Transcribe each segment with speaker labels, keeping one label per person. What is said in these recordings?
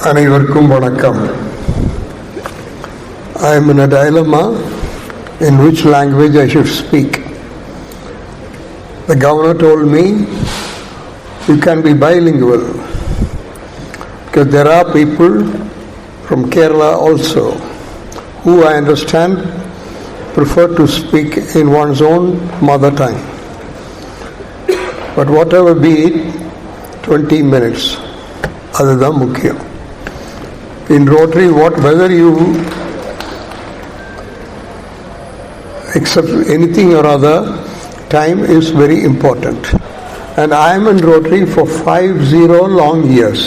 Speaker 1: அனைவருக்கும் வணக்கம். I am in a dilemma in which language I should speak. The governor told me you can be bilingual because there are people from Kerala also who I understand prefer to speak in one's own mother tongue. But whatever be it, 20 minutes. அதுதான் முக்கியம். In Rotary, whether you accept anything or other, time is very important. And I am in Rotary for 50 long years.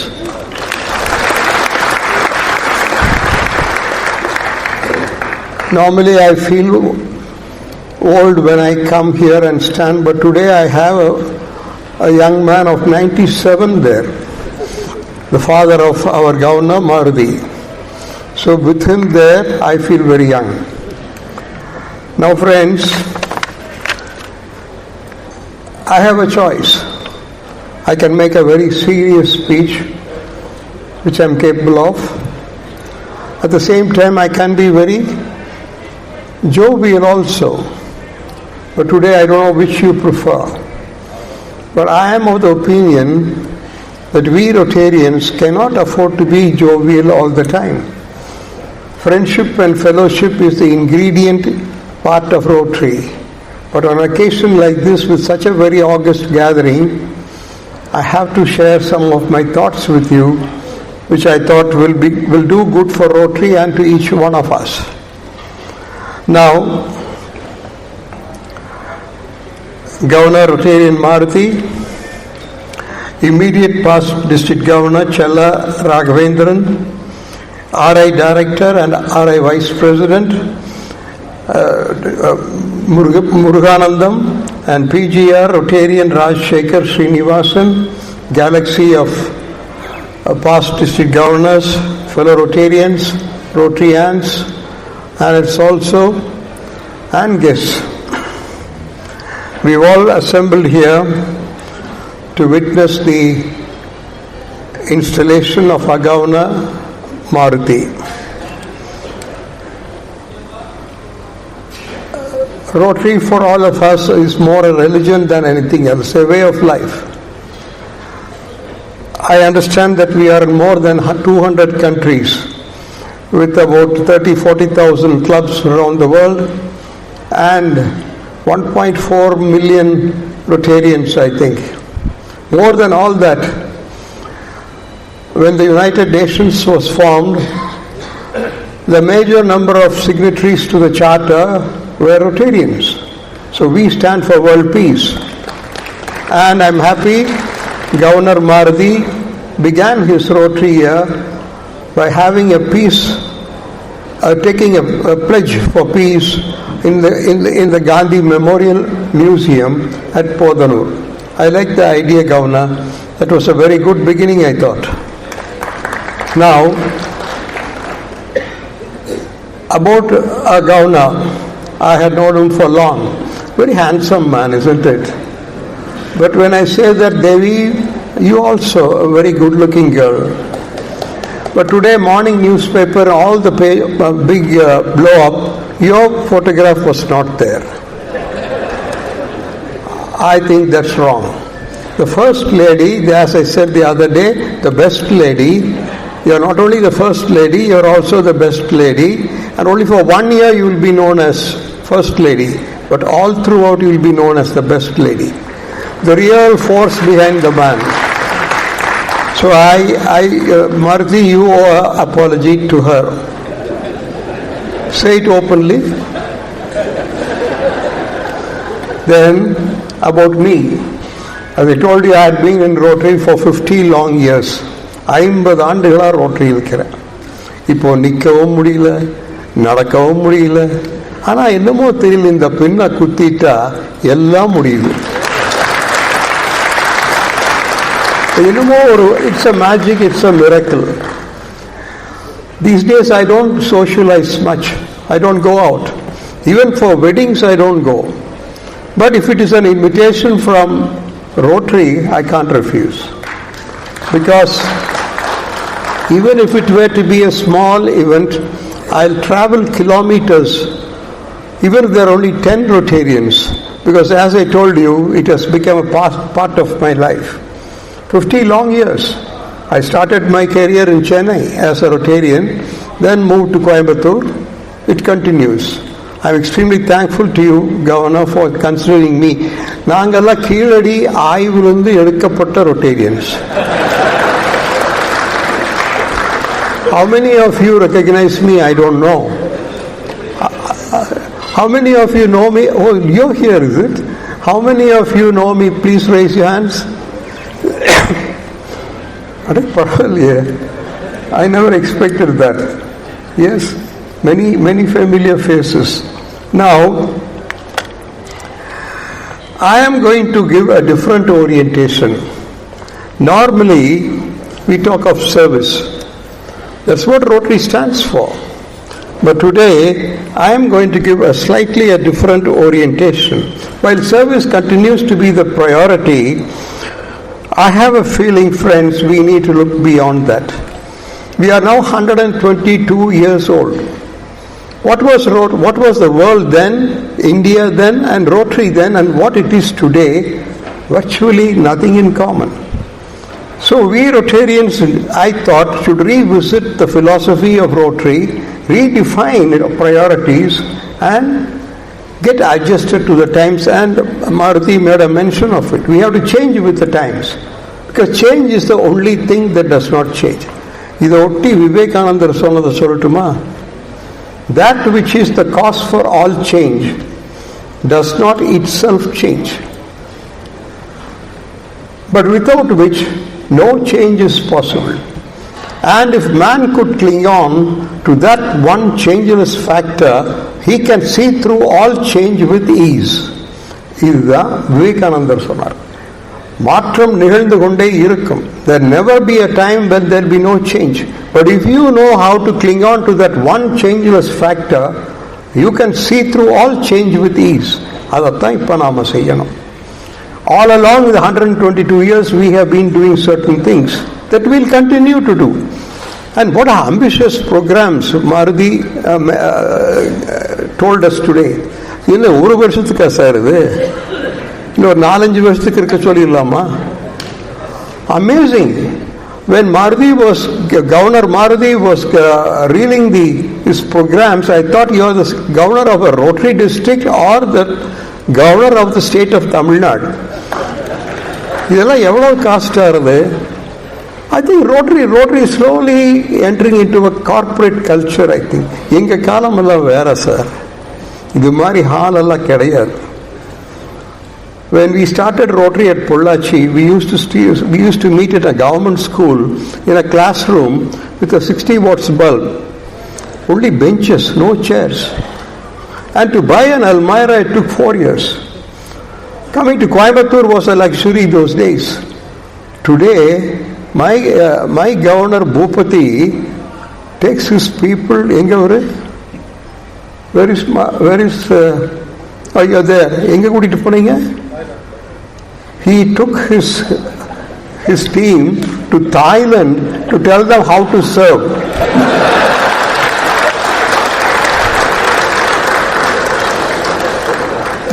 Speaker 1: Normally I feel old when I come here and stand, but today I have a young man of 97 there, the father of our governor, Maruthi. So with him there, I feel very young. Now friends, I have a choice. I can make a very serious speech, which I am capable of. At the same time, I can be very jovial also. But today I don't know which you prefer. But I am of the opinion that we Rotarians cannot afford to be jovial all the time. Friendship and fellowship is the ingredient part of Rotary. But on an occasion like this, with such a very august gathering, I have to share some of my thoughts with you, which I thought will do good for Rotary and to each one of us. Now, Governor Rotarian Maruthi, immediate past District Governor Chella Raghavendran, RI Director and RI Vice President Muruganandam, and PGR Rotarian Rajshekhar Srinivasan, galaxy of past District Governors, fellow Rotarians, Rotarians, and it's also and guests. We've all assembled here to witness the installation of our Governor Maruthi. Rotary for all of us is more a religion than anything else, a way of life. I understand that we are in more than 200 countries with about 30,000-40,000 clubs around the world and 1.4 million Rotarians, I think. More than all that, when the United Nations was formed, the major number of signatories to the Charter were Rotarians. So we stand for world peace. And I'm happy Governor Maruthi began his Rotary year by having a peace, taking a pledge for peace in the Gandhi Memorial Museum at Podanur. I like the idea, Governor. That was a very good beginning, I thought. Now, about our Governor, I had known him for long. Very handsome man, isn't it? But when I say that, Devi, you also a very good-looking girl. But today, morning newspaper, all the big blow-up, your photograph was not there. I think that's wrong. The first lady, as I said the other day, the best lady, you're not only the first lady, you're also the best lady, and only for 1 year you will be known as first lady, but all throughout you will be known as the best lady. The real force behind the man. So Maruthi, you owe an apology to her. Say it openly. Then, about me. As I told you, I had been in Rotary for 50 long years. 50 ஆண்டுகளா rotary இருக்கிறேன். இப்போ நிற்கவும் முடியல, நடக்கவும் முடியல. ஆனா என்னமோ தெரியல, இந்த பின்ன குத்திட்டா எல்லாம் முடியுது. என்னமோ it's a magic, it's a miracle. These days I don't socialize much. I don't go out. Even for weddings I don't go. But if it is an invitation from Rotary, I can't refuse. Because Even if it were to be a small event, I'll travel kilometers, even if there are only 10 Rotarians, because as I told you, it has become a part of my life. 50 long years. I started my career in Chennai as a Rotarian, then moved to Coimbatore. It continues. I'm extremely thankful to you, Governor, for considering me. நாங்கெல்லாம் கீழடி ஆய்விலிருந்து எடுக்கப்பட்ட Rotarians. How many of you recognize me? I don't know. How many of you know me? Oh, you're here, is it? How many of you know me? Please raise your hands. I never expected that. Yes, many familiar faces. Now, I am going to give a different orientation. Normally, we talk of service. That's what Rotary stands for. But today, I am going to give a slightly different orientation. While service continues to be the priority, I have a feeling, friends, we need to look beyond that. We are now 122 years old. What was the world then, India then, and Rotary then, and what it is today? Virtually nothing in common. So we Rotarians, I thought, should revisit the philosophy of Rotary, redefine priorities, and get adjusted to the times. And Maruthi made a mention of it. We have to change with the times, because change is the only thing that does not change. இதை ஒட்டி விவேகானந்தர் சொன்னதை சொல்லட்டுமா? That which is the cause for all change does not itself change, but without which no change is possible. And if man could cling on to that one changeless factor, he can see through all change with ease. இதுதான் விவேகானந்தர் சொன்னார். மாற்றம் நிகழ்ந்து கொண்டே இருக்கும். There never be a time when there be no change. But if you know how to cling on to that one changeless factor, you can see through all change with ease. அதைத்தான் இப்போ நாம செய்யணும். All along the 122 years, we have been doing certain things that we'll continue to do. And what ambitious programs Maruthi told us today. இன்னும் ஒரு வருஷத்துக்கு சாருது, இன்னும் ஒரு 4-5 வருஷத்துக்கு இருக்க சொல்லிடலாமா? Amazing. When Governor Maruthi was reeling his programs, I thought you are the governor of a Rotary district or the governor of the state of Tamil Nadu. இதெல்லாம் எவ்வளவு காஸ்டா இருக்கு? I think Rotary is slowly entering into a corporate culture, I think. எங்க காலம் எல்லாம் வேற sir. இது மாதிரி hall எல்லாம் கிடையாது. When we started Rotary at Pollachi, we used to meet at a government school in a classroom with a 60 watts bulb. Only benches, no chairs. And to buy an Almirah, it took 4 years. Coming to Coimbatore was a luxury those days. Today, my governor Bhupati takes his people. Where is? Oh, you're there. எங்க கூட்டிட்டு போனீங்க? He took his team to Thailand to tell them how to serve.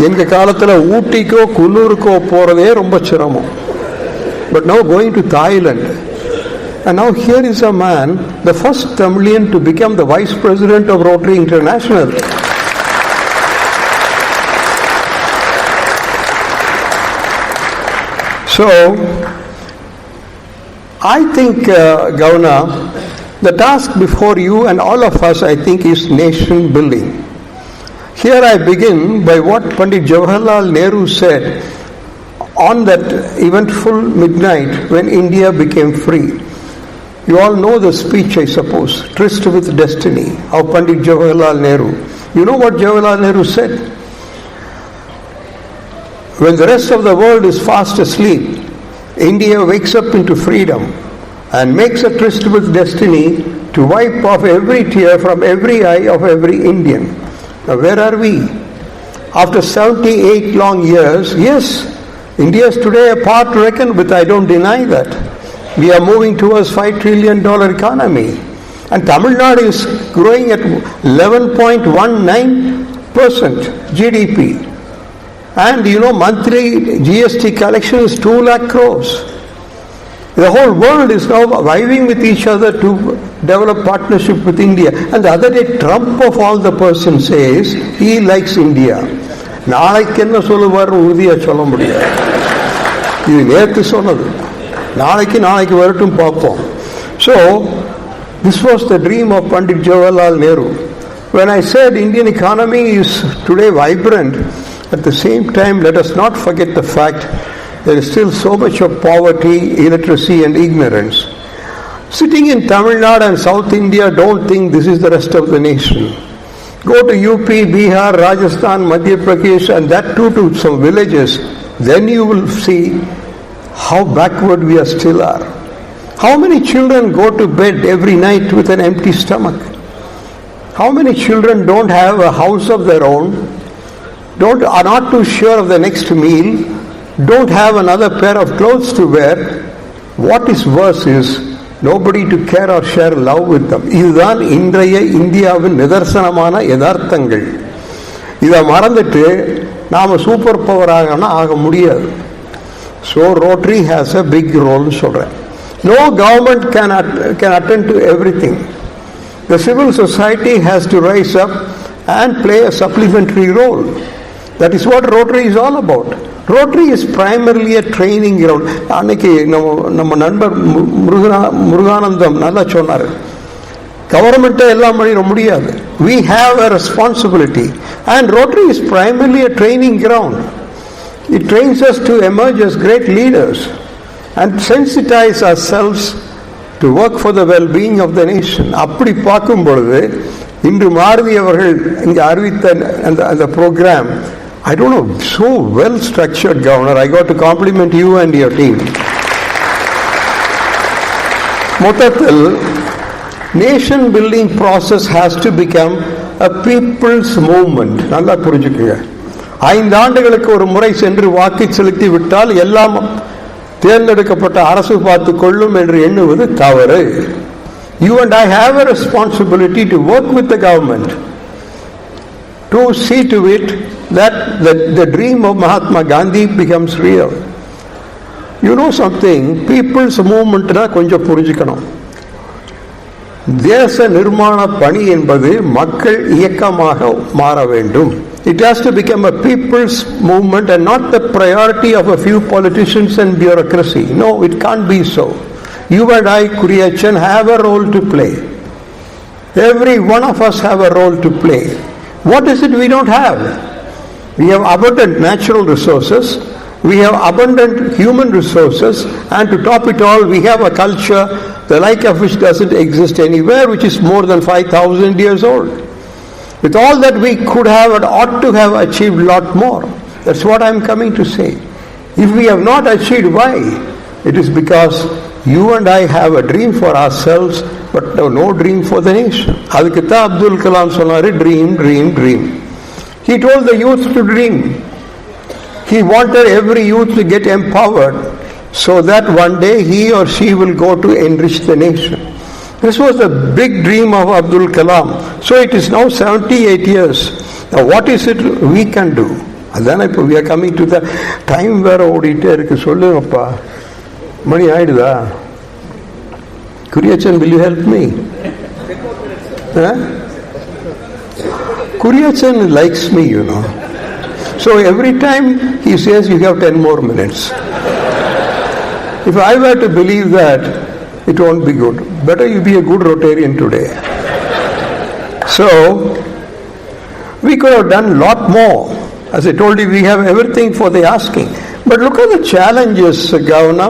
Speaker 1: எங்க காலத்துல ஊட்டிக்கோ குன்னூருக்கோ போறதே ரொம்ப சிரமம். But now going to Thailand. And now here is a man, the first Tamilian to become the Vice President of Rotary International. So, I think, Governor, the task before you and all of us, I think, is nation building. Here I begin by what Pandit Jawaharlal Nehru said on that eventful midnight when India became free. You all know the speech, I suppose, Tryst with Destiny of Pandit Jawaharlal Nehru. You know what Jawaharlal Nehru said? When the rest of the world is fast asleep, India wakes up into freedom and makes a tryst with destiny to wipe off every tear from every eye of every Indian. Now, where are we? After 78 long years, yes, India is today a part to reckon with, I don't deny that. We are moving towards $5 trillion economy. And Tamil Nadu is growing at 11.19% GDP. And monthly GST collection is 2 lakh crores. The whole world is now vying with each other to develop partnership with India. And the other day, Trump of all the person says he likes India. நாளைக்கு என்ன சொல்லுவார் உறுதியா சொல்ல முடியாது. இது நேற்று சொன்னது. நாளைக்கு வரட்டும் பார்ப்போம். So, this was the dream of Pandit Jawaharlal Nehru. When I said Indian economy is today vibrant, at the same time, let us not forget the fact there is still so much of poverty, illiteracy and ignorance. Sitting in Tamil Nadu and South India, don't think this is the rest of the nation. Go to UP, Bihar, Rajasthan, Madhya Pradesh and that too to some villages. Then you will see how backward we still are. How many children go to bed every night with an empty stomach? How many children don't have a house of their own, are not too sure of the next meal, don't have another pair of clothes to wear? What is worse is nobody to care or share love with them. இதுதான் இன்றைய இந்தியாவின் நிதர்சனமான யதார்த்தங்கள். இதை மறந்துட்டு நாம super power ஆக முடியாது. So Rotary has a big role சொல்றேன். No government can attend to everything. The civil society has to rise up and play a supplementary role. That is what Rotary is all about. Rotary is primarily a training ground. அன்னைக்கு நம்ம நண்பர் முருகானந்தம் நல்லா சொன்னார். கவர்மெண்ட்டை எல்லாம் பண்ணிட முடியாது. We have a responsibility and Rotary is primarily a training ground. It trains us to emerge as great leaders and sensitize ourselves to work for the well-being of the nation. அப்படி பார்க்கும் பொழுது இன்று மாருதி அவர்கள் இங்கே அறிவித்த அந்த program, I don't know, so well structured, Governor. I got to compliment you and your team. மொத்தத்தில் nation building process has to become a people's movement. நல்லா புரிஞ்சுக்குங்க. 5 ஆண்டுகளுக்கு ஒரு முறை சென்று வாக்கு செலுத்தி விட்டால் எல்லாம் தேர்ந்தெடுக்கப்பட்ட அரசு பார்த்துக் கொள்ளும் என்று எண்ணுவது தவறு. You and I have a responsibility to work with the government to see to it that the dream of Mahatma Gandhi becomes real. You know something, people's movement கொஞ்சம் புரிஞ்சுக்கணும். தேச நிர்மாண பணி என்பது மக்கள் இயக்கமாக மாற வேண்டும். It has to become a people's movement and not the priority of a few politicians and bureaucracy. No, it can't be so. You and I, Kuriyachan, have a role to play. Every one of us have a role to play. What is it we don't have? We have abundant natural resources, we have abundant human resources, and to top it all, we have a culture the like of which doesn't exist anywhere, which is more than 5,000 years old. With all that we could have and ought to have achieved a lot more. That's what I'm coming to say. If we have not achieved, why? It is because you and I have a dream for ourselves, but no dream for the nation. அதுக்கு தான் அப்துல் கலாம் சொன்னாரு, dream, dream, dream. He told the youth to dream. He wanted every youth to get empowered so that one day he or she will go to enrich the nation. This was the big dream of Abdul Kalam. So it is now 78 years. Now what is it we can do? Adana we are coming to the time where ஓடிட்டே இருக்கு. சொல்லுங்கப்பா, மணி ஆயிடுதா? Kuriyachan, will you help me? Kuriyachan likes me, you know. So every time he says you have 10 more minutes. If I were to believe that, it won't be good. Better you be a good Rotarian today. So, we could have done a lot more. As I told you, we have everything for the asking. But look at the challenges, Governor,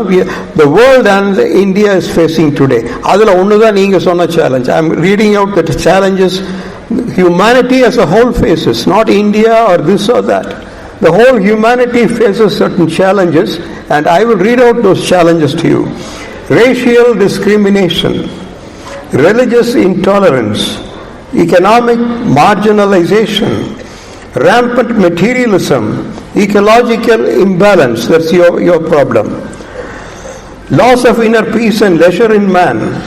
Speaker 1: the world and India is facing today. Adula onnuda neenga sonna challenge. I am reading out the challenges humanity as a whole faces, not India or this or that. The whole humanity faces certain challenges, and I will read out those challenges to you. Racial discrimination, religious intolerance, economic marginalization, rampant materialism, ecological imbalance, that's your problem. loss of inner peace and leisure in man,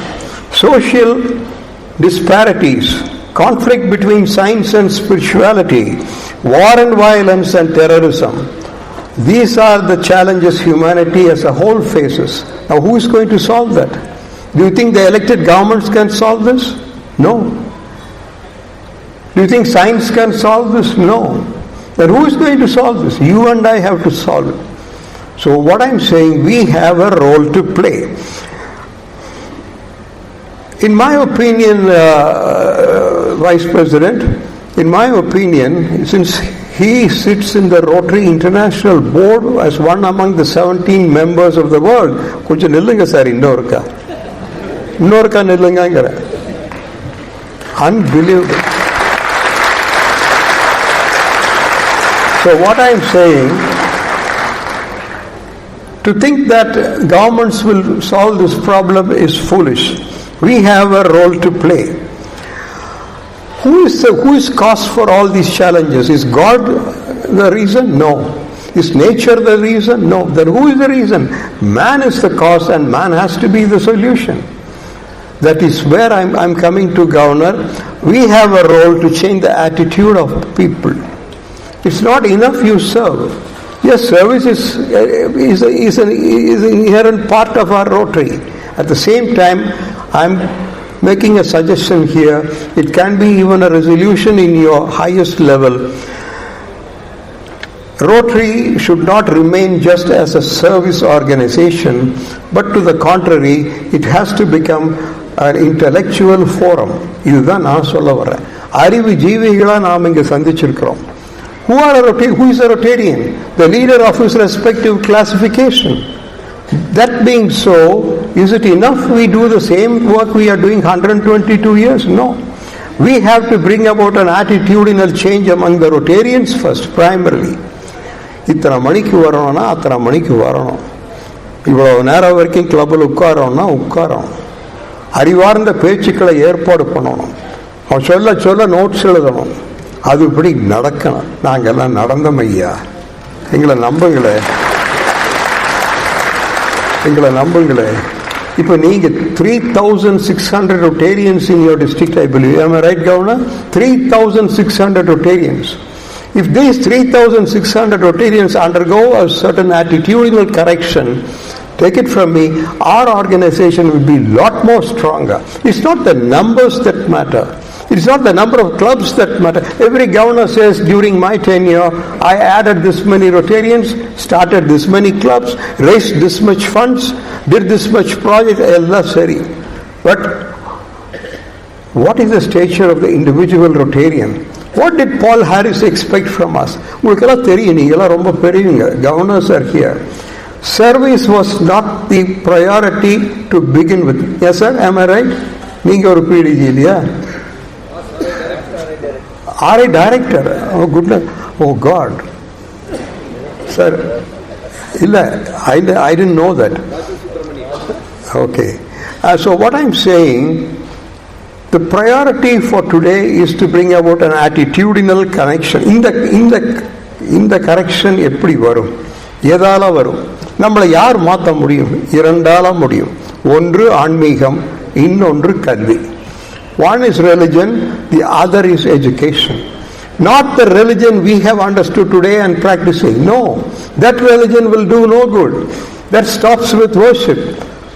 Speaker 1: social disparities, conflict between science and spirituality, war and violence and terrorism. These are the challenges humanity as a whole faces. Now who is going to solve that? Do you think the elected governments can solve this? No. Do you think science can solve this? No. Then who is going to solve this? You and I have to solve it. So what I'm saying, we have a role to play. In my opinion, Vice President, in my opinion, since he sits in the Rotary International Board as one among the 17 members of the world, கொஞ்சம் நில்லுங்க sir, இன்னொருக்கா நில்லுங்கிற, unbelievable. So what I'm saying, to think that governments will solve this problem is foolish. We have a role to play. Who is cause for all these challenges? Is God the reason? No. Is nature the reason? No. Then who is the reason? Man is the cause and man has to be the solution. That is where I'm coming to, Governor. We have a role to change the attitude of people. It's not enough you serve. Yes, service is an inherent part of our Rotary. At the same time, I'm making a suggestion here. It can be even a resolution in your highest level. Rotary should not remain just as a service organization, but to the contrary, it has to become an intellectual forum. இதுதான் நான் சொல்ல வரேன். அறிவு ஜீவிகளா நாம் இங்கே சந்திச்சிருக்கிறோம். Who is a Rotarian? The leader of his respective classification. That being so, is it enough we do the same work we are doing 122 years? No. We have to bring about an attitudinal change among the Rotarians first, primarily. இத்தனை மணிக்கு வரணும்னா அத்தனை மணிக்கு வரணும். இவ்வளவு நேரம் வரைக்கும் கிளப்பில் உட்காரோம்னா உட்காரோம். அறிவார்ந்த பேச்சுக்களை ஏற்பாடு பண்ணணும். அவன் சொல்ல சொல்ல நோட்ஸ் எழுதணும். அது இப்படி நடக்கணும். நாங்கெல்லாம் நடந்தோம் ஐயா, எங்களை நம்புங்களே. இப்போ நீங்க 3,600 Rotarians in your district, I believe. Am I right, Governor? 3,600 Rotarians. If these 3,600 Rotarians undergo a certain attitudinal correction, take it from me, our organization will be a lot more stronger. It's not the numbers that matter. It's not the number of clubs that matter. Every governor says, during my tenure, I added this many Rotarians, started this many clubs, raised this much funds, did this much project. But what is the stature of the individual Rotarian? What did Paul Harris expect from us? உங்களுக்கெல்லாம் தெரியும், நீங்களாம் ரொம்ப பெரியவங்க. Governors are here. Service was not the priority to begin with. Yes, sir? Am I right? நீங்க ஒரு PDG இல்லையா? RA director. Oh, goodness. Oh, God. Sir, I didn't know that. Okay. So what I'm saying, the priority for today is to bring about an attitudinal connection. In the correction எப்படி வரும்? எதால வரும்? நம்மளை யார் மாற்ற முடியும்? இரண்டால முடியும். ஒன்று ஆன்மீகம், இன்னொன்று கல்வி. One is religion, the other is education. Not the religion we have understood today and practicing. No, that religion will do no good. That stops with worship.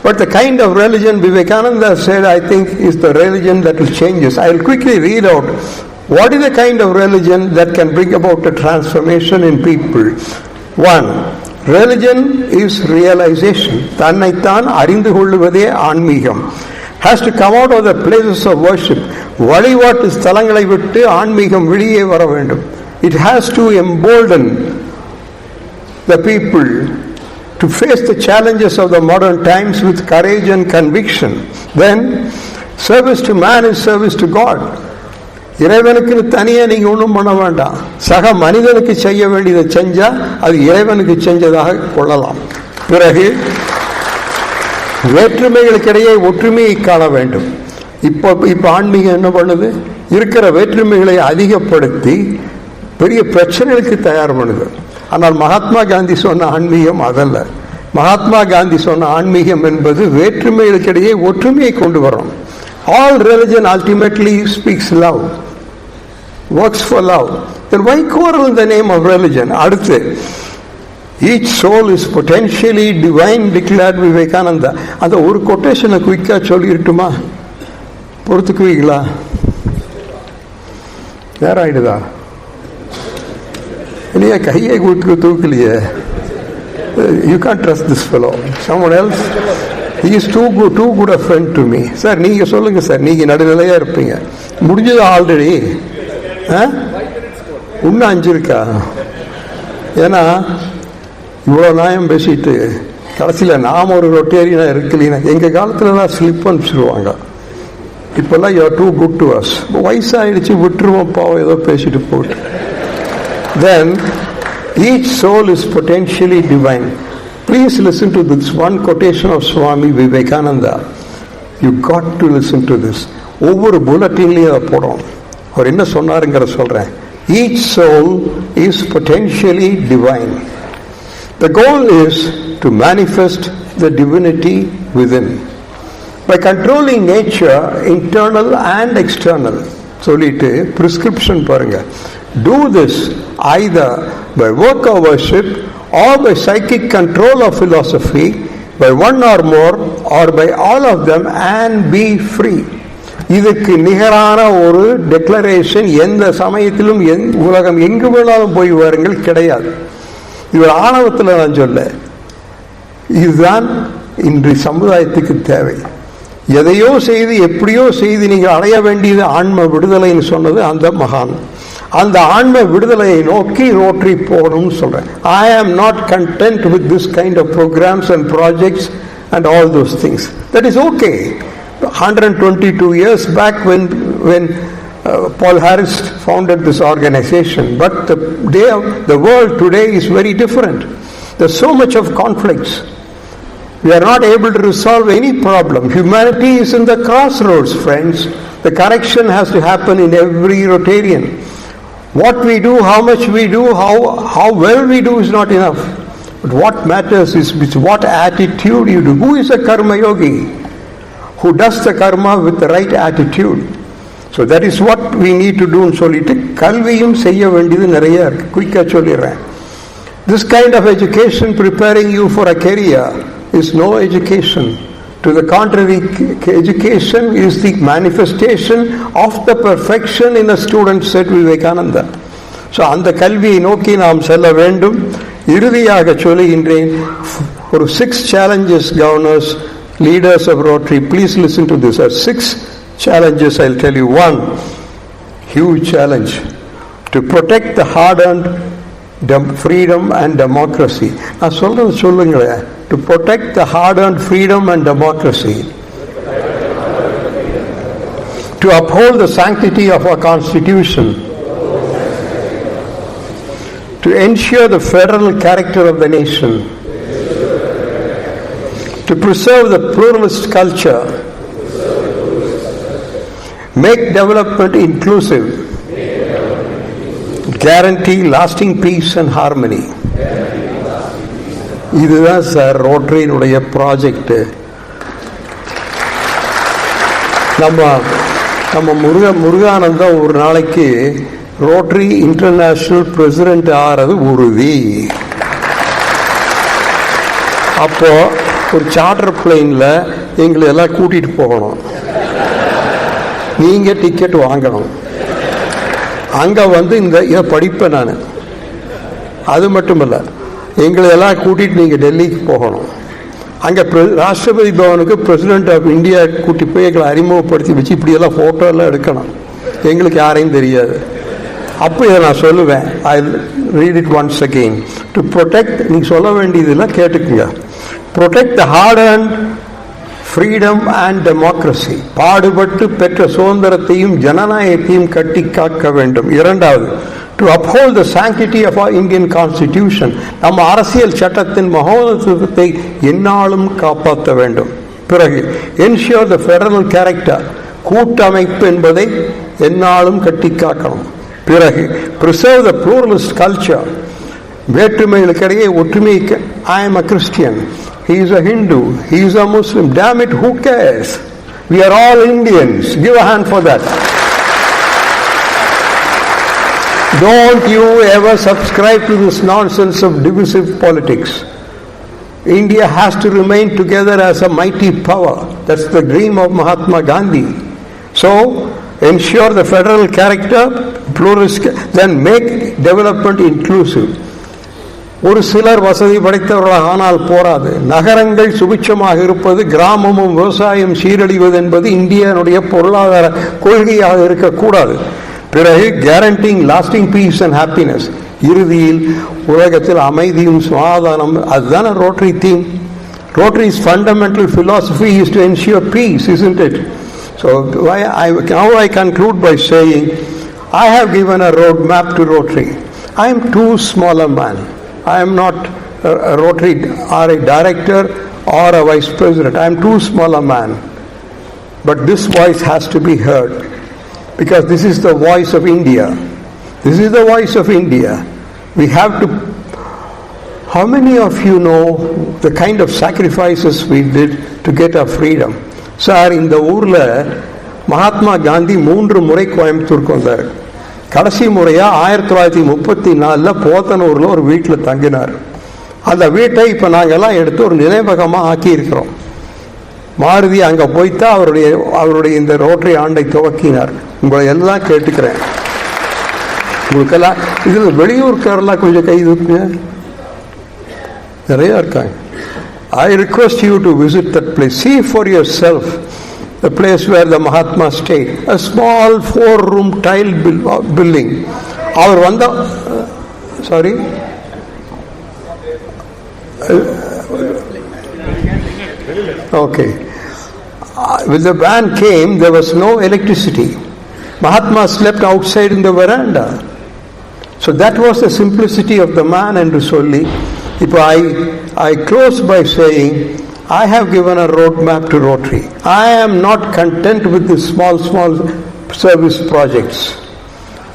Speaker 1: But the kind of religion Vivekananda said, I think, is the religion that will change us. I will quickly read out what is the kind of religion that can bring about a transformation in people. One, religion is realization. தன்னைத்தான் அறிந்து கொள்வதே ஆன்மீகம். Has to come out of the places of worship. வழிபாட்டு ஸ்தலங்களை விட்டு ஆன்மீகம் வெளியே வர வேண்டும். It has to embolden the people to face the challenges of the modern times with courage and conviction. Then, service to man is service to God. இறைவனுக்கு தனியே நீங்க ஒன்றும் பண்ண வேண்டாம். சக மனிதனுக்கு செய்ய வேண்டியதை செஞ்சா அது இறைவனுக்கு செஞ்சதாக கொள்ளலாம். பிறகு வேற்றுமைகளுக்கிடையே ஒற்றுமையை காண வேண்டும். இப்போ ஆன்மீகம் என்ன பண்ணுது? இருக்கிற வேற்றுமைகளை அதிகப்படுத்தி பெரிய பிரச்சனைகளுக்கு தயார் பண்ணுது. ஆனால் மகாத்மா காந்தி சொன்ன ஆன்மீகம் அதல்ல. மகாத்மா காந்தி சொன்ன ஆன்மீகம் என்பது வேற்றுமைகளுக்கிடையே ஒற்றுமையை கொண்டு வரும். All religion ultimately speaks love, works for love. Then why quarrel in the name of religion? அடுத்து, each soul is potentially divine declared Vivekananda. அந்த ஒரு கொட்டேஷனை குயிக்கா சொல்லிட்டுமா? பொறுத்துக்குவீங்களா? நேரம் ஆயிடுதா? இல்லையா? கையை கூட்டு தூக்கலையே. You can't trust this fellow. Someone else? He is too good a friend to me. Sir நீங்க சொல்லுங்க சார், நீங்க நடுநிலையா இருப்பீங்க. முடிஞ்சது ஆல்ரெடி. இன்னும் 5 இருக்கா? ஏன்னா இவ்வளோ நியாயம் பேசிட்டு கடைசியில் நாம் ஒரு ரொட்டேரியனா இருக்கலீனா, எங்கள் காலத்துலலாம் ஸ்லிப் அனுப்பிச்சிடுவாங்க. இப்போல்லாம் you are too good to us. வயசாகிடுச்சு, விட்டுருவோம் பாவம், ஏதோ பேசிட்டு போட்டு. Then each soul is potentially divine. Please listen to this one quotation of Swami Vivekananda. You got to listen to this. ஒவ்வொரு புல்லட்டின்லையும் அதை போடும். அவர் என்ன சொன்னாருங்கிற சொல்றேன். Each soul is potentially divine. The goal is to manifest the divinity within by controlling nature, internal and external. சொல்லிட்டு prescription பாருங்க. Do this either by work of worship or by psychic control of philosophy, by one or more or by all of them, and be free. இதுக்கு நிகரான ஒரு declaration எந்த சமயத்திலும் உலகம் எங்கு வேணாலும் போய் வாருங்கள் கிடையாது. இது ஆணவத்தில் நான் சொல்ல, இதுதான் இன்று சமுதாயத்துக்கு தேவை. எதையோ செய்து எப்படியோ செய்து நீங்கள் அடைய வேண்டியது ஆன்ம விடுதலைன்னு சொன்னது அந்த மகான். அந்த ஆன்ம விடுதலையை நோக்கி ரோட்டரி போகணும்னு சொல்றேன். I am not content with this kind of programs and projects and all those things. That is okay. 122 years back when Paul Harris founded this organization, but the world today is very different. There's so much of conflicts. We are not able to resolve any problem. Humanity is in the crossroads, friends. The correction has to happen in every Rotarian. What we do, how much we do, how well we do is not enough. But what matters is with what attitude you do. Who is a karma yogi? Who does the karma with the right attitude. So that is what we need to do. சொல்லிட்டு கல்வியும் செய்ய வேண்டியது நிறைய இருக்கு. குயிக்கா சொல்லிடுறேன். This kind of education preparing you for a career is no education. To the contrary, education is the manifestation of the perfection in a student, said Vivekananda. So அந்த கல்வியை நோக்கி நாம் செல்ல வேண்டும். இறுதியாக சொல்லுகின்றேன், ஒரு 6 challenges governors, leaders of Rotary, please listen to this. 6 challenges I'll tell you. 1, huge challenge, to protect the hard-earned freedom and democracy. நான் சொல்றது சொல்லுங்களேன். To protect the hard-earned freedom and democracy, to uphold the sanctity of our constitution, to ensure the federal character of the nation, to preserve the pluralist culture, make development inclusive, guarantee lasting peace and harmony. இதுதான் sir ரோட்டரியினுடைய project. நம்ம முருகானந்தா ஒரு நாளைக்கு rotary international president ஆகிறது உறுதி. அப்போ ஒரு charter பிளேன்ல எங்களை எல்லாம் கூட்டிட்டு போகணும். நீங்க டிக்கெட் வாங்கணும். அங்க வந்து இதை படிப்பேன் நான். அது மட்டுமல்ல, எங்களை எல்லாம் கூட்டிட்டு நீங்க டெல்லிக்கு போகணும். அங்க ராஷ்டிரபதி பவனுக்கு பிரசிடென்ட் ஆஃப் இந்தியா கூட்டி போய் எங்களை அறிமுகப்படுத்தி வச்சு இப்படியெல்லாம் போட்டோ எல்லாம் எடுக்கணும். எங்களுக்கு யாரையும் தெரியாது. அப்போ இதை நான் சொல்லுவேன். I read it once again. To protect, நீங்க சொல்ல வேண்டியதெல்லாம் கேட்டுக்குங்க. Protect the hard and freedom and democracy, பாடுபட்டு பெற்ற சுதந்திரத்தையும் ஜனநாயகத்தையும் கட்டி காக்க வேண்டும். 2வது, to uphold the sanctity of our Indian constitution, நம்ம அரசியல் சட்டத்தின் மகோன்னதத்தை எந்நாளும் காப்பாற்ற வேண்டும். பிறகு ensure the federal character, கூட்டமைப்பு என்பதை எந்நாளும் கட்டி காக்கணும். பிறகு preserve the pluralist culture, வேற்றுமைகளுக்கிடையே ஒற்றுமை. I am a Christian, he is a Hindu, he is a Muslim. Damn it, who cares? We are all Indians. Give a hand for that. Don't you ever subscribe to this nonsense of divisive politics. India has to remain together as a mighty power. That's the dream of Mahatma Gandhi. So, ensure the federal character, pluralist, then make development inclusive. ஒரு சிலர் வசதி படைத்தவர்களாக ஆனால் போராது. நகரங்கள் சுபிட்சமாக இருப்பது, கிராமமும் விவசாயம் சீரழிவது என்பது இந்தியாவுடைய பொருளாதார கொள்கையாக இருக்கக்கூடாது. பிறகு guaranteeing lasting peace and happiness, இறுதியில் உலகத்தில் அமைதியும் சமாதானம். அதுதான Rotary theme. Rotary's fundamental philosophy is to ensure peace, isn't it? So now I conclude by saying, I have given a roadmap to Rotary. I am too small a man. I am not a Rotary or a director or a vice president. I am too small a man. But this voice has to be heard, because this is the voice of India. This is the voice of India. We have to. How many of you know the kind of sacrifices we did to get our freedom? Sir, இந்த ஊர்ல மகாத்மா காந்தி 3 முறை கோயம்புத்தூருக்கு வந்தார். கடைசி முறையா 1934 போத்தனூர்ல ஒரு வீட்டில் தங்கினார். அந்த வீட்டை இப்ப நாங்கெல்லாம் எடுத்து ஒரு நினைவகமா ஆக்கி இருக்கிறோம். மாருதி அங்க போய்தான் அவருடைய இந்த ரோட்டரி ஆண்டை துவக்கினார். உங்களை எல்லாம் கேட்டுக்கிறேன். உங்களுக்கெல்லாம் இதுல வெளியூர்காரெல்லாம் கொஞ்சம் கை தூக்குங்க, நிறைய இருக்காங்க. I request you to visit that place. See for yourself the place where the Mahatma stayed. A small 4-room tile building. அவர் வந்த sorry okay. When the van came, there was no electricity. Mahatma slept outside in the veranda. So that was the simplicity of the man. And சொல்லி இப்போ I close by saying, I have given a roadmap to Rotary. I am not content with the small service projects.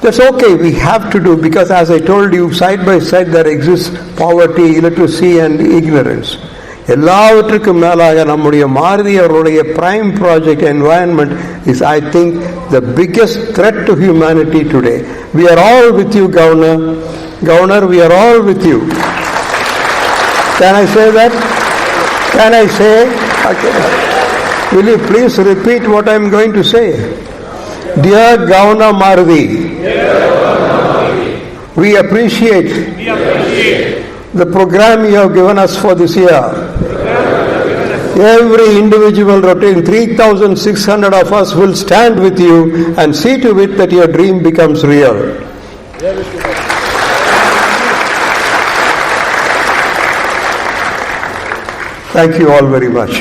Speaker 1: That's okay, we have to do, because as I told you, side by side there exists poverty, illiteracy and ignorance. எல்லாவற்றுக்கும் மேலாக நம்முடைய மாருதி அவருடைய prime project environment is, I think, the biggest threat to humanity today. We are all with you, Governor, we are all with you. Can I say that? Can I say? Okay. Will you please repeat what I am going to say? Dear Governor Maruthi, we appreciate the program you have given us for this year. Every individual Rotarian, 3,600 of us will stand with you and see to it that your dream becomes real. Thank you all very much.